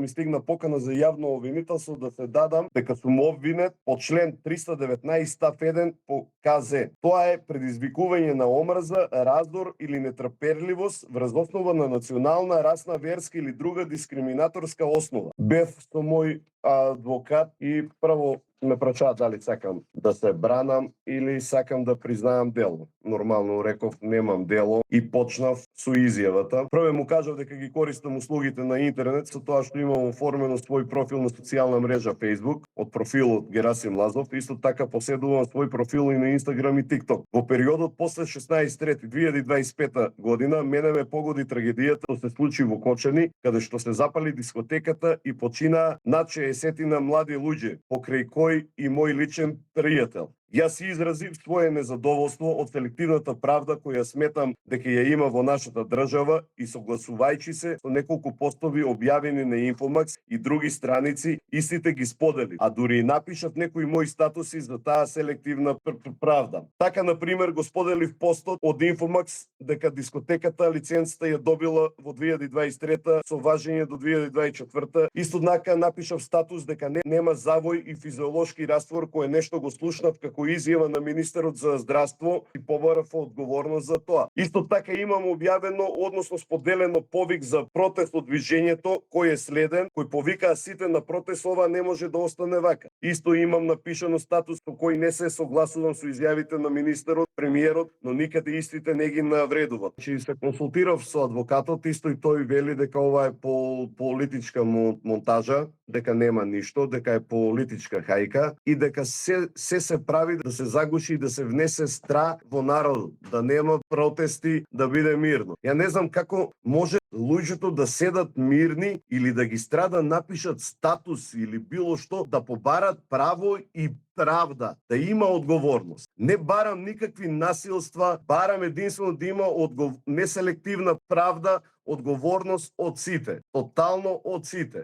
ми стигна покана за јавно обвинителство да се дадам дека сум обвинет по член 319 став 1 по КЗ. Тоа е предизвикување на омрза, раздор или нетрпеливост врз основа на национална, расна, верска или друга дискриминаторска основа. Бев со мој адвокат и прво ме прашаа дали сакам да се бранам или сакам да признаам дело. Нормално реков немам дело и почнав со изјавата. Прво му кажав дека ги користам услугите на интернет со тоа што имам оформено свој профил на социјална мрежа Facebook од профилот Герасим Лазов, исто така поседувам свој профил и на Instagram и TikTok. Во периодот после 16.3.2025 година мене ме погоди трагедијата што се случи во Кочани, каде што се запали дискотеката и почина над 60 млади луѓе, покрај кој и мој личен пријател. Јас изразив своје незадоволство од селективната правда која сметам дека ја има во нашата држава и согласувајќи се со неколку постови објавени на Инфомакс и други страници, истите ги сподели, а дури и напишав некои мои статуси за таа селективна правда. Така, например, го споделив постот од Инфомакс дека дискотеката лиценцата ја добила во 2023 со важење до 2024. Исто така напишав статус дека нема завој и физиолошки раствор кој нешто го слушнав како изјава на министерот за здравство и побарав одговорност за тоа. Исто така имам објавено, односно споделено повик за протест од движењето кој е следен, кој повикаа сите на протест, ова не може да остане вака. Исто имам напишано статус со кој не се согласувам со изјавите на министерот, премиерот, но никаде истите не ги навредуваат. Значи се консултирав со адвокатот, исто и тој вели дека ова е политичка монтажа, дека нема ништо, дека е политичка хајка и дека се прави да се загуши и да се внесе страх во народот, да нема протести, да биде мирно. Ја не знам како може луѓето да седат мирни или да ги страда напишат статус или било што, да побарат право и правда, да има одговорност. Не барам никакви насилства, барам единствено да има неселективна правда, одговорност од сите, тотално од сите.